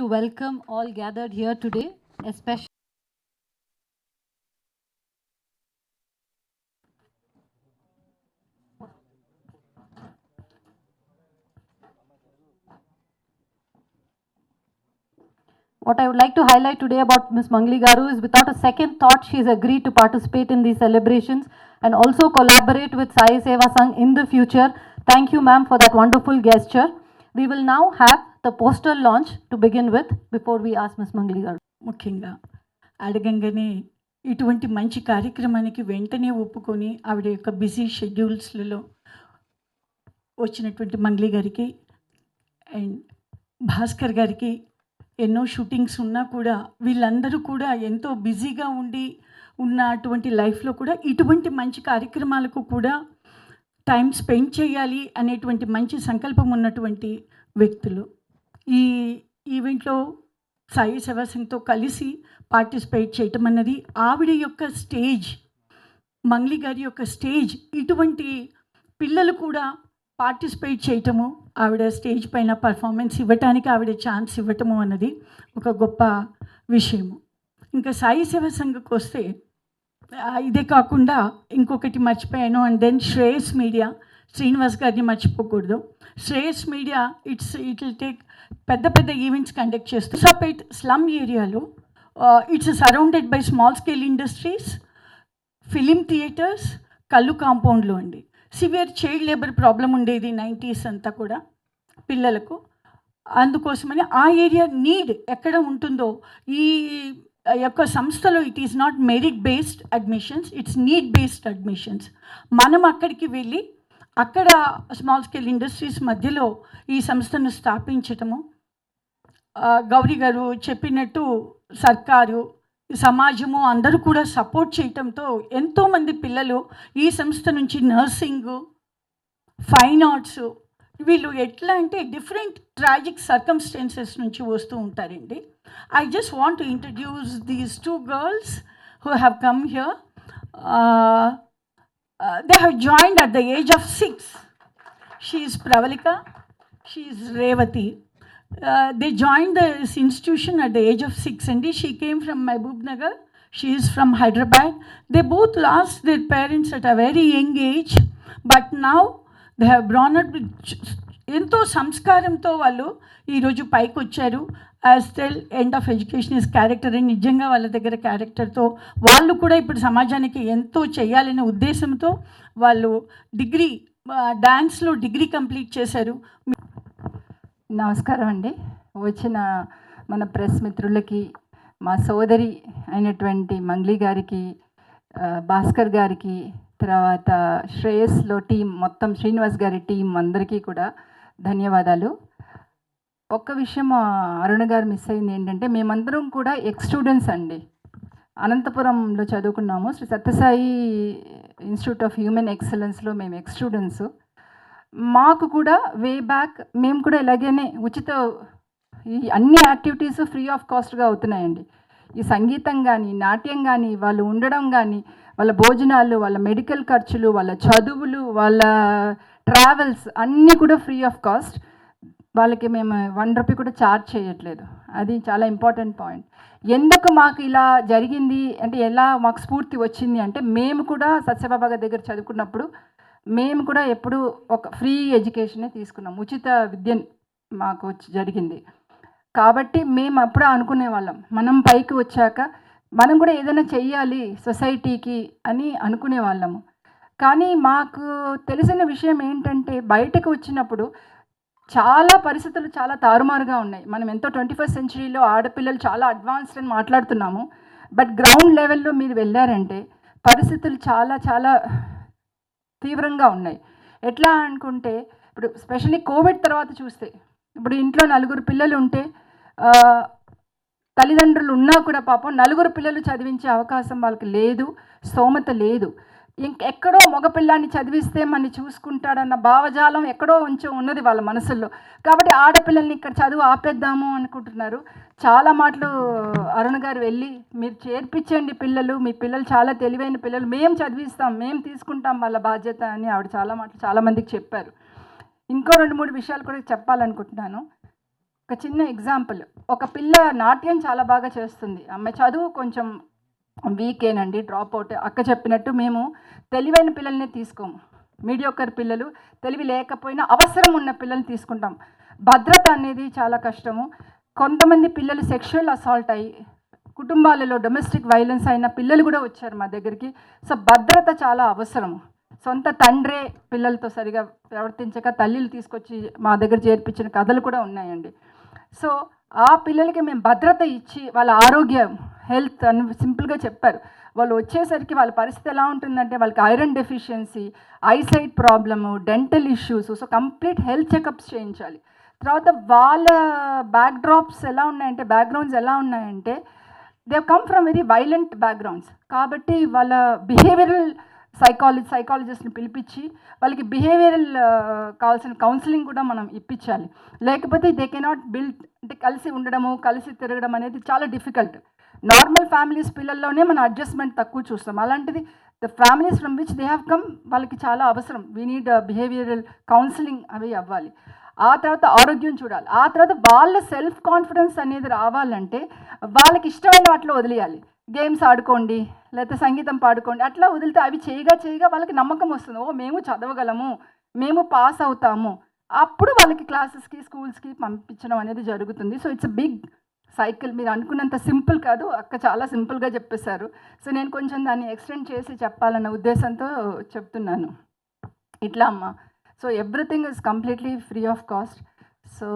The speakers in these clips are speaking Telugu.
to welcome all gathered here today, especially what I would like to highlight today about Ms. Mangli Garu is without a second thought, she has agreed to participate in these celebrations and also collaborate with Sai Seva Sangh in the future. Thank you, ma'am, for that wonderful gesture. We will now have the poster launch to begin with before we ask Ms. Mangli Garu. ముఖ్యంగా అడగంగానే ఇటువంటి మంచి కార్యక్రమానికి వెంటనే ఒప్పుకొని ఆవిడ యొక్క బిజీ షెడ్యూల్స్లలో వచ్చినటువంటి మంగ్లీ గారికి అండ్ భాస్కర్ గారికి ఎన్నో షూటింగ్స్ ఉన్నా కూడా వీళ్ళందరూ కూడా ఎంతో బిజీగా ఉన్నటువంటి లైఫ్లో కూడా ఇటువంటి మంచి కార్యక్రమాలకు కూడా టైం స్పెండ్ చేయాలి అనేటువంటి మంచి సంకల్పం ఉన్నటువంటి వ్యక్తులు. ఈ ఈవెంట్లో సాయి సేవా సంఘ్తో కలిసి పార్టిసిపేట్ చేయటం అన్నది ఆవిడ యొక్క స్టేజ్, మంగ్లీ గారి యొక్క స్టేజ్, ఇటువంటి పిల్లలు కూడా పార్టిసిపేట్ చేయటము, ఆవిడ స్టేజ్ పైన పర్ఫార్మెన్స్ ఇవ్వటానికి ఆవిడ ఛాన్స్ ఇవ్వటము అన్నది ఒక గొప్ప విషయము. ఇంకా సాయి సేవా సంఘకు వస్తే ఇదే కాకుండా ఇంకొకటి మర్చిపోయాను. And then Shreyas media, Srinivas గారిని మర్చిపోకూడదు. Shreyas media it will take పెద్ద పెద్ద ఈవెంట్స్ కండక్ట్ చేస్తూ సపేట్ స్లమ్ ఏరియాలో it's surrounded by small scale industries, film theatres, కళ్ళు కాంపౌండ్లో అండి. సివియర్ చైల్డ్ లేబర్ ప్రాబ్లం ఉండేది 90s అంతా కూడా పిల్లలకు. అందుకోసమని ఆ ఏరియా నీడ్ ఎక్కడ ఉంటుందో ఈ యొక్క సంస్థలో it is not merit based admissions, it's need based admissions. మనం అక్కడికి వెళ్ళి అక్కడ స్మాల్ స్కేల్ ఇండస్ట్రీస్ మధ్యలో ఈ సంస్థను స్థాపించటము, గౌరీ గారు చెప్పినట్టు సర్కారు, సమాజము అందరూ కూడా సపోర్ట్ చేయటంతో ఎంతోమంది పిల్లలు ఈ సంస్థ నుంచి నర్సింగ్, ఫైన్ ఆర్ట్స్, వీళ్ళు ఎట్లా అంటే డిఫరెంట్ ట్రాజిక్ సర్కమ్స్టెన్సెస్ నుంచి వస్తూ ఉంటారండి. I just want to introduce these two girls who have come here. They have joined at the age of 6. She is Pravalika, she is Revati. They joined this institution at the age of 6 and she came from Mehboob Nagar. She is from Hyderabad. They both lost their parents at a very young age, but now they have grown up with ఎంతో సంస్కారంతో వాళ్ళు ఈరోజు పైకి వచ్చారు. As tell end of education is character అని నిజంగా వాళ్ళ దగ్గర క్యారెక్టర్తో వాళ్ళు కూడా ఇప్పుడు సమాజానికి ఎంతో చేయాలనే ఉద్దేశంతో వాళ్ళు డిగ్రీ డాన్స్లో డిగ్రీ కంప్లీట్ చేశారు. నమస్కారం అండి. వచ్చిన మన ప్రెస్ మిత్రులకి, మా సోదరి అయినటువంటి మంగ్లీ గారికి, భాస్కర్ గారికి, తర్వాత శ్రేయస్లో టీం మొత్తం శ్రీనివాస్ గారి టీం అందరికీ కూడా ధన్యవాదాలు. ఒక్క విషయం అరుణ గారు మిస్ అయింది ఏంటంటే, మేమందరం కూడా ఎక్స్ స్టూడెంట్స్ అండి. అనంతపురంలో చదువుకున్నాము, Shri Sathya Sai institute of human ఎక్సలెన్స్లో మేము ఎక్స్ స్టూడెంట్స్. మాకు కూడా వే బ్యాక్ మేము కూడా ఇలాగనే ఈ అన్ని యాక్టివిటీస్ ఫ్రీ ఆఫ్ కాస్ట్గా అవుతున్నాయండి. ఈ సంగీతం కానీ, నాట్యం కానీ, వాళ్ళు ఉండడం కానీ, వాళ్ళ భోజనాలు, వాళ్ళ మెడికల్ ఖర్చులు, వాళ్ళ చదువులు, వాళ్ళ ట్రావెల్స్ అన్నీ కూడా ఫ్రీ ఆఫ్ కాస్ట్. వాళ్ళకి మేము 1 రూపీ కూడా ఛార్జ్ చేయట్లేదు. అది చాలా ఇంపార్టెంట్ పాయింట్. ఎందుకు మాకు ఇలా జరిగింది అంటే, ఎలా మాకు స్ఫూర్తి వచ్చింది అంటే, మేము కూడా సత్యబాబా గారి దగ్గర చదువుకున్నప్పుడు మేము కూడా ఎప్పుడు ఒక ఫ్రీ ఎడ్యుకేషనే తీసుకున్నాం, ఉచిత విద్య మాకు జరిగింది. కాబట్టి మేము అప్పుడు అనుకునే వాళ్ళం, మనం పైకి వచ్చాక మనం కూడా ఏదైనా చెయ్యాలి సొసైటీకి అని అనుకునే వాళ్ళము. కానీ మాకు తెలిసిన విషయం ఏంటంటే, బయటకు వచ్చినప్పుడు చాలా పరిస్థితులు చాలా తారుమారుగా ఉన్నాయి. మనం ఎంతో 21st సెంచరీలో ఆడపిల్లలు చాలా అడ్వాన్స్డ్ అని మాట్లాడుతున్నాము, బట్ గ్రౌండ్ లెవెల్లో మీరు వెళ్ళారంటే పరిస్థితులు చాలా చాలా తీవ్రంగా ఉన్నాయి. ఎట్లా అనుకుంటే, ఇప్పుడు స్పెషల్లీ కోవిడ్ తర్వాత చూస్తే, ఇప్పుడు ఇంట్లో 4 పిల్లలు ఉంటే తల్లిదండ్రులు ఉన్నా కూడా పాపం 4 పిల్లలు చదివించే అవకాశం వాళ్ళకి లేదు, స్తోమత లేదు. ఎక్కడో మగపిల్లాన్ని చదివిస్తే మనని చూసుకుంటాడన్న భావజాలం ఎక్కడో ఉన్నది వాళ్ళ మనసుల్లో. కాబట్టి ఆడపిల్లల్ని ఇక్కడ చదువు ఆపేద్దాము అనుకుంటున్నారు. చాలా మాటలు అరుణ గారు వెళ్ళి, మీరు చేర్పించండి పిల్లలు, మీ పిల్లలు చాలా తెలివైన పిల్లలు, మేము చదివిస్తాం, మేము తీసుకుంటాం వాళ్ళ బాధ్యత అని ఆవిడ చాలా మాటలు చాలామందికి చెప్పారు. ఇంకో 2-3 విషయాలు కూడా చెప్పాలనుకుంటున్నాను. ఒక చిన్న ఎగ్జాంపుల్, ఒక పిల్ల నాట్యం చాలా బాగా చేస్తుంది, అమ్మాయి చదువు కొంచెం వీకేనండి, డ్రాప్ అవుట్. అక్క చెప్పినట్టు మేము తెలివైన పిల్లల్ని తీసుకోము, మీడియోకర్ పిల్లలు, తెలివి లేకపోయినా అవసరం ఉన్న పిల్లల్ని తీసుకుంటాం. భద్రత అనేది చాలా కష్టము. కొంతమంది పిల్లలు సెక్షువల్ అసాల్ట్ అయ్యి కుటుంబాలలో డొమెస్టిక్ వైలెన్స్ అయిన పిల్లలు కూడా వచ్చారు మా దగ్గరికి. సో భద్రత చాలా అవసరం. సొంత తండ్రే పిల్లలతో సరిగా ప్రవర్తించక తల్లిలు తీసుకొచ్చి మా దగ్గర చేర్పించిన కథలు కూడా ఉన్నాయండి. సో ఆ పిల్లలకి మేము భద్రత ఇచ్చి వాళ్ళ ఆరోగ్యం, హెల్త్ అని సింపుల్గా చెప్పారు. వాళ్ళు వచ్చేసరికి వాళ్ళ పరిస్థితి ఎలా ఉంటుందంటే వాళ్ళకి iron deficiency, eyesight problem, dental issues. So complete health checkups చేయించాలి. తర్వాత వాళ్ళ బ్యాక్డ్రాప్స్ ఎలా ఉన్నాయంటే, బ్యాక్గ్రౌండ్స్ ఎలా ఉన్నాయంటే they come from very violent backgrounds. కాబట్టి వాళ్ళ బిహేవియరల్ సైకాలజిస్ట్ని పిలిపించి వాళ్ళకి బిహేవియరల్ కావాల్సిన కౌన్సిలింగ్ కూడా మనం ఇప్పించాలి. లేకపోతే దే కెనాట్ బిల్డ్, అంటే కలిసి ఉండడము, కలిసి తిరగడం అనేది చాలా డిఫికల్ట్. నార్మల్ ఫ్యామిలీస్ పిల్లల్లోనే మనం అడ్జస్ట్మెంట్ తక్కువ చూస్తాం. అలాంటిది the families from which they have come వాళ్ళకి చాలా అవసరం. వీ నీడ్ బిహేవియరల్ కౌన్సిలింగ్ అవి అవ్వాలి. ఆ తర్వాత ఆరోగ్యం చూడాలి. ఆ తర్వాత వాళ్ళ సెల్ఫ్ కాన్ఫిడెన్స్ అనేది రావాలంటే వాళ్ళకి ఇష్టమైన వాటిలో వదిలేయాలి. గేమ్స్ ఆడుకోండి, లేకపోతే సంగీతం పాడుకోండి, అట్లా వదిలితే అవి చేయగా వాళ్ళకి నమ్మకం వస్తుంది. ఓ మేము చదవగలము, మేము పాస్ అవుతాము. అప్పుడు వాళ్ళకి క్లాసెస్కి, స్కూల్స్కి పంపించడం అనేది జరుగుతుంది. So it's a big cycle. మీరు అనుకున్నంత సింపుల్ కాదు, అక్క చాలా సింపుల్గా చెప్పేశారు. సో నేను కొంచెం దాన్ని ఎక్స్టెండ్ చేసి చెప్పాలన్న ఉద్దేశంతో చెప్తున్నాను. ఇట్లా అమ్మ, so everything is completely free of cost. So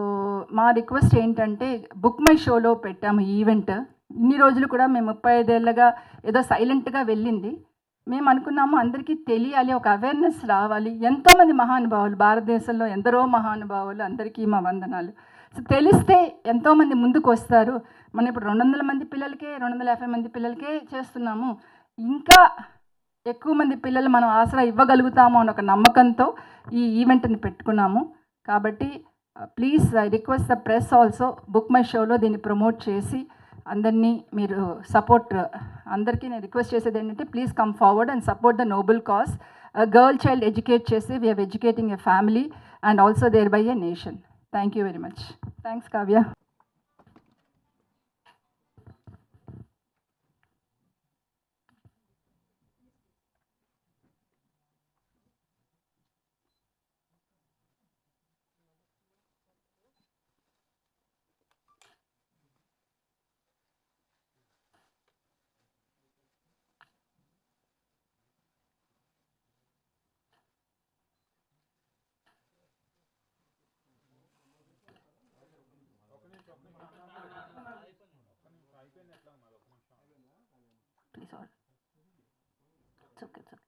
మా రిక్వెస్ట్ ఏంటంటే, బుక్ మై షోలో పెట్టాము ఈవెంట్. ఇన్ని రోజులు కూడా మేము 35 ఏళ్ళగా ఏదో సైలెంట్గా వెళ్ళింది. మేము అనుకున్నాము అందరికీ తెలియాలి, ఒక అవేర్నెస్ రావాలి. ఎంతోమంది మహానుభావులు, భారతదేశంలో ఎందరో మహానుభావులు, అందరికీ మా వందనాలు. సో తెలిస్తే ఎంతోమంది ముందుకు వస్తారు. మనం ఇప్పుడు 200 మంది పిల్లలకే, 250 మంది పిల్లలకే చేస్తున్నాము. ఇంకా ఎక్కువ మంది పిల్లలు మనం ఆసరా ఇవ్వగలుగుతాము అని ఒక నమ్మకంతో ఈ ఈవెంట్ని పెట్టుకున్నాము. కాబట్టి please I request the press also, book my షోలో దీన్ని ప్రమోట్ చేసి అందరినీ మీరు సపోర్ట్, అందరికీ నేను రిక్వెస్ట్ చేసేది ఏంటంటే, please come forward and support the noble cause. Girl child educate చేసి we are educating a family and also thereby a nation. Thank you very much. Thanks Kavya. Please all. It's okay, it's okay.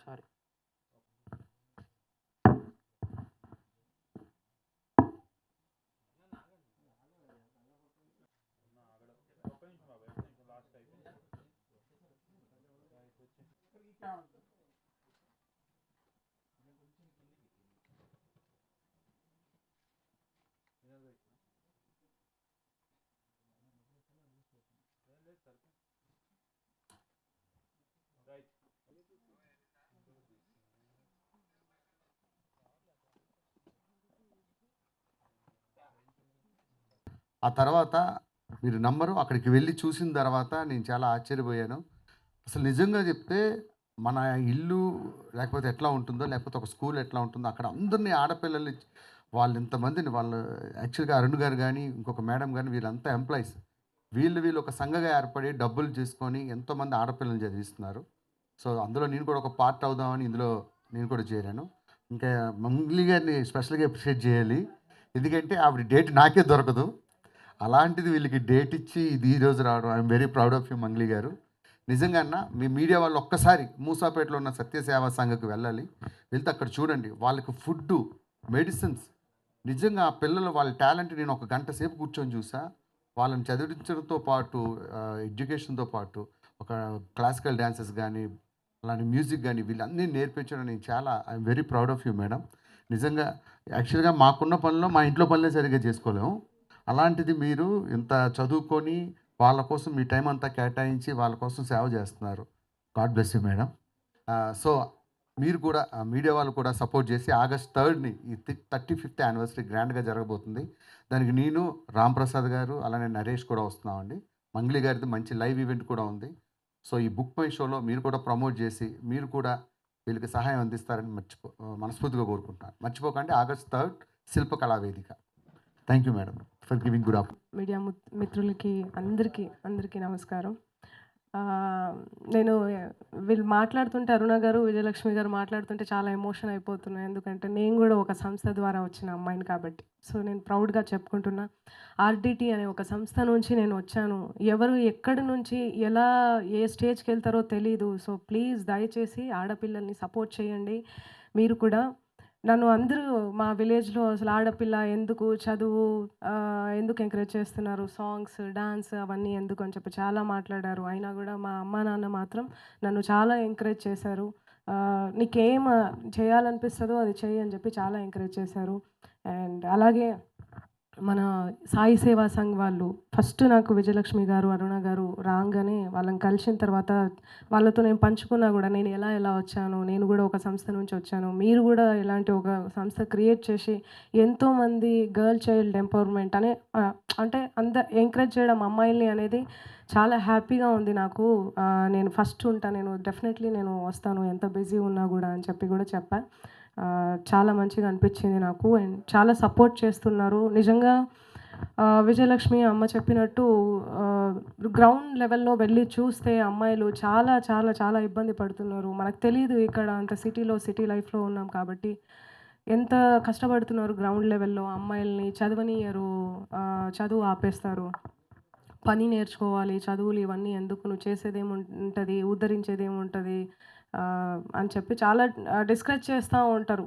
Sorry. ఆ తర్వాత మీరు నమ్మరు, అక్కడికి వెళ్ళి చూసిన తర్వాత నేను చాలా ఆశ్చర్యపోయాను. అసలు నిజంగా చెప్తే మన ఇల్లు లేకపోతే ఎట్లా ఉంటుందో, లేకపోతే ఒక స్కూల్ ఎట్లా ఉంటుందో, అక్కడ అందరినీ ఆడపిల్లల్ని వాళ్ళు ఇంతమందిని వాళ్ళు యాక్చువల్గా అరుణ్ గారు కానీ ఇంకొక మేడం కానీ వీళ్ళంతా ఎంప్లాయీస్. వీళ్ళు ఒక సంఘగా ఏర్పడి డబ్బులు చేసుకొని ఎంతోమంది ఆడపిల్లల్ని చదివిస్తున్నారు. సో అందులో నేను కూడా ఒక పార్ట్ అవుదామని ఇందులో నేను కూడా చేరాను. ఇంకా మంగ్లీ గారిని స్పెషల్గా అప్రిషియేట్ చేయాలి, ఎందుకంటే ఆవిడ డేట్ నాకే దొరకదు. అలాంటిది వీళ్ళకి డేట్ ఇచ్చి ఇది ఈరోజు రావడం, I'm very proud of you Mangli గారు. నిజంగా అన్న, మీ మీడియా వాళ్ళు ఒక్కసారి మూసాపేటలో ఉన్న సత్యసేవా సంఘకు వెళ్ళాలి. వెళ్తే అక్కడ చూడండి, వాళ్ళకి ఫుడ్డు, మెడిసిన్స్, నిజంగా ఆ పిల్లలు వాళ్ళ టాలెంట్ నేను ఒక గంట సేపు కూర్చొని చూసా. వాళ్ళని చదివించడంతో పాటు ఎడ్యుకేషన్తో పాటు ఒక క్లాసికల్ డ్యాన్సెస్ కానీ అలాంటి మ్యూజిక్ కానీ వీళ్ళన్నీ నేర్పించడం నేను చాలా I'm very proud of you madam. నిజంగా యాక్చువల్గా మాకున్న పనిలో మా ఇంట్లో పనులే సరిగ్గా చేసుకోలేము. అలాంటిది మీరు ఇంత చదువుకొని వాళ్ళ కోసం మీ టైం అంతా కేటాయించి వాళ్ళ కోసం సేవ చేస్తున్నారు. God bless you madam. So మీరు కూడా మీడియా వాళ్ళు కూడా సపోర్ట్ చేసి ఆగస్ట్ 3ని ఈ 35th యానివర్సరీ గ్రాండ్గా జరగబోతుంది. దానికి నేను, రాంప్రసాద్ గారు, అలానే నరేష్ కూడా వస్తున్నామండి. మంగ్లీ గారిది మంచి లైవ్ ఈవెంట్ కూడా ఉంది. సో ఈ బుక్ మై షోలో మీరు కూడా ప్రమోట్ చేసి మీరు కూడా వీళ్ళకి సహాయం అందిస్తారని మనస్ఫూర్తిగా కోరుకుంటున్నాను. మర్చిపోకండి ఆగస్ట్ 3 శిల్పకళా వేదిక. Thank you madam for giving good offer. Media మిత్రులకి అందరికీ నమస్కారం. నేను వీళ్ళు మాట్లాడుతుంటే అరుణ గారు, విజయలక్ష్మి గారు మాట్లాడుతుంటే చాలా ఎమోషన్ అయిపోతున్నాను. ఎందుకంటే నేను కూడా ఒక సంస్థ ద్వారా వచ్చిన అమ్మాయిని కాబట్టి. సో నేను ప్రౌడ్గా చెప్పుకుంటున్నా. ఆర్డిటి అనే ఒక సంస్థ నుంచి నేను వచ్చాను. ఎవరు ఎక్కడి నుంచి ఎలా ఏ స్టేజ్కి వెళ్తారో తెలీదు. సో ప్లీజ్ దయచేసి ఆడపిల్లల్ని సపోర్ట్ చేయండి. మీరు కూడా నన్ను అందరూ మా విలేజ్లో అసలు ఆడపిల్ల ఎందుకు చదువు ఎందుకు ఎంకరేజ్ చేస్తున్నారు, సాంగ్స్ డాన్స్ అవన్నీ ఎందుకు అని చెప్పి చాలా మాట్లాడారు. అయినా కూడా మా అమ్మ నాన్న మాత్రం నన్ను చాలా ఎంకరేజ్ చేశారు. నీకేం చేయాలనిపిస్తుందో అది చెయ్యి అని చెప్పి చాలా ఎంకరేజ్ చేశారు. అండ్ అలాగే మన సాయి సేవా సంఘ్ వాళ్ళు ఫస్ట్ నాకు విజయలక్ష్మి గారు, అరుణ గారు రాగానే వాళ్ళని కలిసిన తర్వాత వాళ్ళతో నేను పంచుకున్నా కూడా నేను ఎలా వచ్చాను, నేను కూడా ఒక సంస్థ నుంచి వచ్చాను, మీరు కూడా ఇలాంటి ఒక సంస్థ క్రియేట్ చేసి ఎంతోమంది గర్ల్ చైల్డ్ ఎంపవర్మెంట్ అంటే ఎంకరేజ్ చేయడం అమ్మాయిల్ని అనేది చాలా హ్యాపీగా ఉంది నాకు. నేను ఫస్ట్ ఉంటాను, నేను డెఫినెట్లీ నేను వస్తాను ఎంత బిజీ ఉన్నా కూడా అని చెప్పి కూడా చెప్పాను. చాలా మంచిగా అనిపించింది నాకు. అండ్ చాలా సపోర్ట్ చేస్తున్నారు నిజంగా. విజయలక్ష్మి అమ్మ చెప్పినట్టు గ్రౌండ్ లెవెల్లో వెళ్ళి చూస్తే అమ్మాయిలు చాలా చాలా చాలా ఇబ్బంది పడుతున్నారు. మనకు తెలియదు ఇక్కడ అంత సిటీ లైఫ్లో ఉన్నాం కాబట్టి ఎంత కష్టపడుతున్నారు గ్రౌండ్ లెవెల్లో. అమ్మాయిల్ని చదవనియరు, చదువు ఆపేస్తారు. పని నేర్చుకోవాలి, చదువులు ఇవన్నీ ఎందుకు, నువ్వు చేసేదేముంటుంది, ఉద్ధరించేదేముంటుంది అని చెప్పి చాలా డిస్కరేజ్ చేస్తూ ఉంటారు.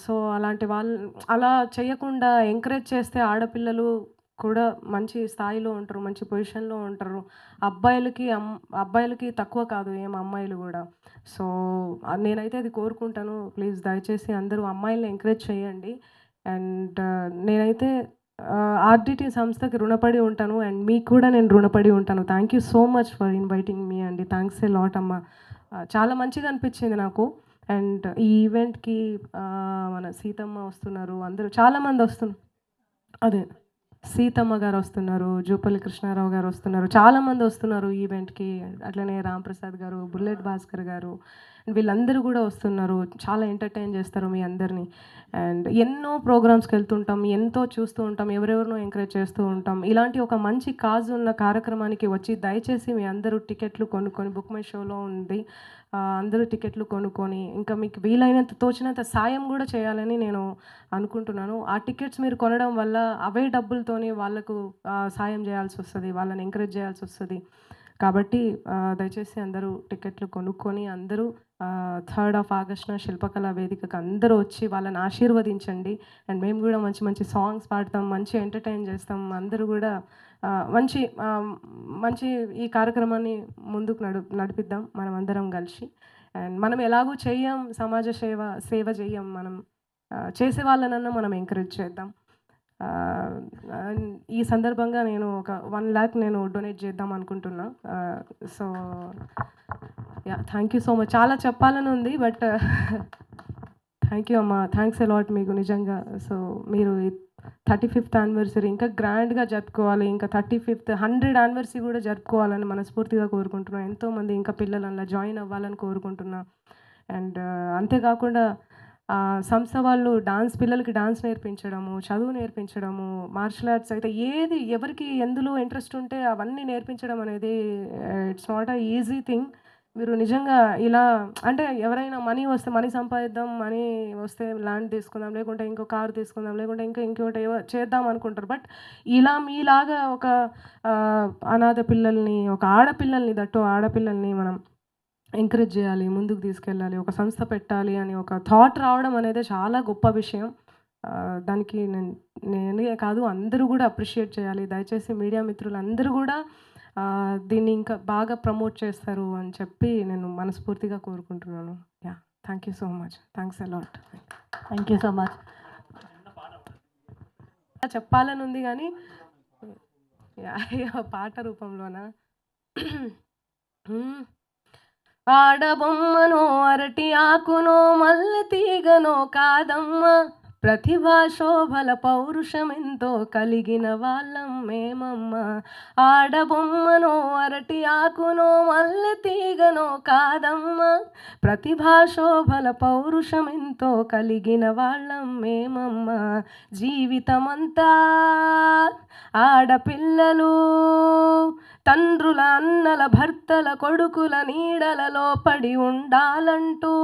సో అలాంటి వాళ్ళు అలా చేయకుండా ఎంకరేజ్ చేస్తే ఆడపిల్లలు కూడా మంచి స్థాయిలో ఉంటారు, మంచి పొజిషన్లో ఉంటారు. అబ్బాయిలకి తక్కువ కాదు ఏం అమ్మాయిలు కూడా. సో నేనైతే అది కోరుకుంటాను. ప్లీజ్ దయచేసి అందరూ అమ్మాయిల్ని ఎంకరేజ్ చేయండి. అండ్ నేనైతే ఆర్డిటి సంస్థకి రుణపడి ఉంటాను. అండ్ మీకు కూడా నేను రుణపడి ఉంటాను. Thank you so much for inviting me అండి. థ్యాంక్స్ ఏ లాట్ అమ్మ. చాలా మంచిగా అనిపించింది నాకు. అండ్ ఈ ఈవెంట్కి మన సీతమ్మ వస్తున్నారు, అందరూ చాలామంది వస్తున్నారు. అదే సీతమ్మ గారు వస్తున్నారు, జూపల్లి కృష్ణారావు గారు వస్తున్నారు, చాలామంది వస్తున్నారు ఈవెంట్కి. అట్లనే రాంప్రసాద్ గారు, బుల్లెట్ భాస్కర్ గారు, వీళ్ళందరూ కూడా వస్తున్నారు. చాలా ఎంటర్టైన్ చేస్తారు మీ అందరినీ. అండ్ ఎన్నో ప్రోగ్రామ్స్కి వెళ్తుంటాం, ఎంతో చూస్తూ ఉంటాం, ఎవరెవరినో ఎంకరేజ్ చేస్తూ ఉంటాం. ఇలాంటి ఒక మంచి కాజ్ ఉన్న కార్యక్రమానికి వచ్చి దయచేసి మీ అందరూ టికెట్లు కొనుక్కొని, బుక్ మై షోలో ఉంది, అందరూ టికెట్లు కొనుక్కొని ఇంకా మీకు వీలైనంత తోచినంత సాయం కూడా చేయాలని నేను అనుకుంటున్నాను. ఆ టికెట్స్ మీరు కొనడం వల్ల అవే డబ్బులతోని వాళ్ళకు సాయం చేయాల్సి వస్తుంది, వాళ్ళని ఎంకరేజ్ చేయాల్సి వస్తుంది. కాబట్టి దయచేసి అందరూ టికెట్లు కొనుక్కొని అందరూ 3rd of August శిల్పకళా వేదికకు అందరూ వచ్చి వాళ్ళని ఆశీర్వదించండి. అండ్ మేము కూడా మంచి మంచి సాంగ్స్ పాడతాం, మంచి ఎంటర్టైన్ చేస్తాం. అందరూ కూడా మంచి ఈ కార్యక్రమాన్ని ముందుకు నడిపిద్దాం మనం అందరం కలిసి. అండ్ మనం ఎలాగూ చెయ్యం, సమాజ సేవ చెయ్యం, మనం చేసే వాళ్ళనన్నా మనం ఎంకరేజ్ చేద్దాం. ఈ సందర్భంగా నేను ఒక 1 lakh నేను డొనేట్ చేద్దాం అనుకుంటున్నా. So thank you so much. చాలా చెప్పాలని ఉంది బట్ థ్యాంక్ యూ అమ్మ, థ్యాంక్స్ ఎ లాట్ మీకు నిజంగా. సో మీరు 35th యానివర్సరీ ఇంకా గ్రాండ్గా జరుపుకోవాలి, ఇంకా 35th 100 యానివర్సరీ కూడా జరుపుకోవాలని మనస్ఫూర్తిగా కోరుకుంటున్నాను. ఎంతోమంది ఇంకా పిల్లలు అలా జాయిన్ అవ్వాలని కోరుకుంటున్నా. అండ్ అంతేకాకుండా సంస్థ వాళ్ళు పిల్లలకి డాన్స్ నేర్పించడము, చదువు నేర్పించడము, మార్షల్ ఆర్ట్స్ అయితే ఎవరికి ఎందులో ఇంట్రెస్ట్ ఉంటే అవన్నీ నేర్పించడం అనేది it's not a easy thing. మీరు నిజంగా ఇలా అంటే ఎవరైనా మనీ సంపాదిద్దాం, మనీ వస్తే ల్యాండ్ తీసుకుందాం, లేకుంటే ఇంకో కారు తీసుకుందాం, లేకుంటే ఇంకోటి చేద్దాం అనుకుంటారు. బట్ ఇలా మీలాగా ఒక అనాథ పిల్లల్ని, ఒక ఆడపిల్లల్ని మనం ఎంకరేజ్ చేయాలి, ముందుకు తీసుకెళ్ళాలి, ఒక సంస్థ పెట్టాలి అని ఒక థాట్ రావడం అనేది చాలా గొప్ప విషయం. దానికి నేనే కాదు అందరూ కూడా అప్రిషియేట్ చేయాలి. దయచేసి మీడియా మిత్రులు అందరూ కూడా దీన్ని ఇంకా బాగా ప్రమోట్ చేస్తారు అని చెప్పి నేను మనస్ఫూర్తిగా కోరుకుంటున్నాను. Yeah. Thank you so much, thanks a lot. Thank you so much. చెప్పాలని ఉంది కానీ పాట రూపంలోనా? ఆడబొమ్మనో అరటి ఆకునో మల్లె తీగనో కాదమ్మ, ప్రతిభా శోభల పౌరుషమెంతో కలిగిన వాళ్ళం మేమమ్మ. ఆడబొమ్మనో అరటి ఆకునో మల్లె తీగనో కాదమ్మ, ప్రతిభా శోభల పౌరుషమెంతో కలిగిన వాళ్ళం మేమమ్మ. జీవితమంతా ఆడపిల్లలు తండ్రుల అన్నల భర్తల కొడుకుల నీడలలో పడి ఉండాలంటూ,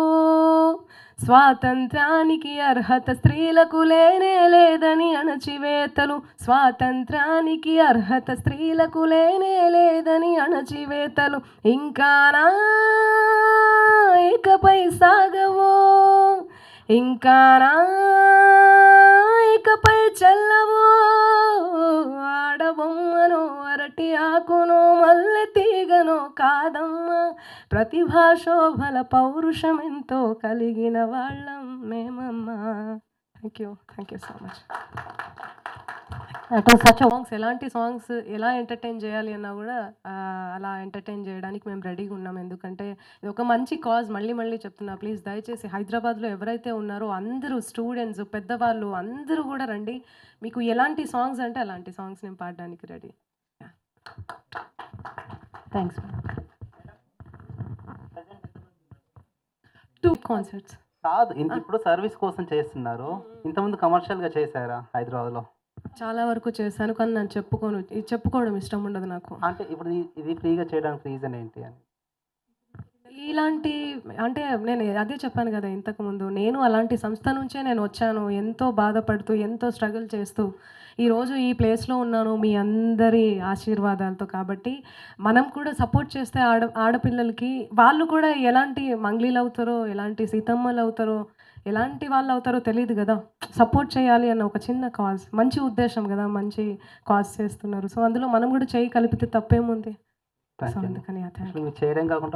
స్వాతంత్రానికి అర్హత స్త్రీలకు లేనే లేదని అణచివేతలు, స్వాతంత్రానికి అర్హత స్త్రీలకు లేనే లేదని అణచివేతలు ఇంకానా ఇకపై సాగవో, ఇంకానా ఇకపై చెల్లవో. ఆడబొమ్మనో అరటి ఆకునో మల్లె తీగనో కాదమ్మ, ప్రతిభా శోభల పౌరుషమెంతో కలిగిన వాళ్ళం మేమమ్మ. Thank you so much. That was such a songs, ఎలాంటి సాంగ్స్ ఎలా ఎంటర్టైన్ చేయాలి అన్నా కూడా అలా ఎంటర్టైన్ చేయడానికి మేము రెడీగా ఉన్నాం. ఎందుకంటే ఇది ఒక మంచి కాజ్. మళ్ళీ మళ్ళీ చెప్తున్నా, ప్లీజ్ దయచేసి హైదరాబాద్లో ఎవరైతే ఉన్నారో అందరూ స్టూడెంట్స్, పెద్దవాళ్ళు అందరూ కూడా రండి. మీకు ఎలాంటి సాంగ్స్ అంటే అలాంటి సాంగ్స్ నేను పాడడానికి రెడీ. thanks. 2 కాన్సర్ట్స్. కాదు, ఇప్పుడు సర్వీస్ కోసం చేస్తున్నారు. ఇంతకుముందు కమర్షియల్గా చేశారా హైదరాబాద్లో? చాలా వరకు చేశాను, కానీ నేను చెప్పుకోవడం ఇష్టం ఉండదు నాకు. అంటే ఇప్పుడు ఇది ఫ్రీగా చేయడానికి రీజన్ ఏంటి అని? ఇలాంటి అంటే నేను అదే చెప్పాను కదా ఇంతకుముందు, నేను అలాంటి సంస్థ నుంచే నేను వచ్చాను. ఎంతో బాధపడుతూ, ఎంతో స్ట్రగుల్ చేస్తూ ఈరోజు ఈ ప్లేస్లో ఉన్నాను మీ అందరి ఆశీర్వాదాలతో. కాబట్టి మనం కూడా సపోర్ట్ చేస్తే ఆడపిల్లలకి వాళ్ళు కూడా ఎలాంటి మంగ్లీలు అవుతారో, ఎలాంటి సీతమ్మలు అవుతారో, ఎలాంటి వాళ్ళు అవుతారో తెలియదు కదా. సపోర్ట్ చేయాలి అన్న ఒక చిన్న కాజ్, మంచి ఉద్దేశం కదా, మంచి కాజ్ చేస్తున్నారు. సో అందులో మనం కూడా చేయి కలిపితే తప్పేముంది. సో అందుకని చేయడం కాకుండా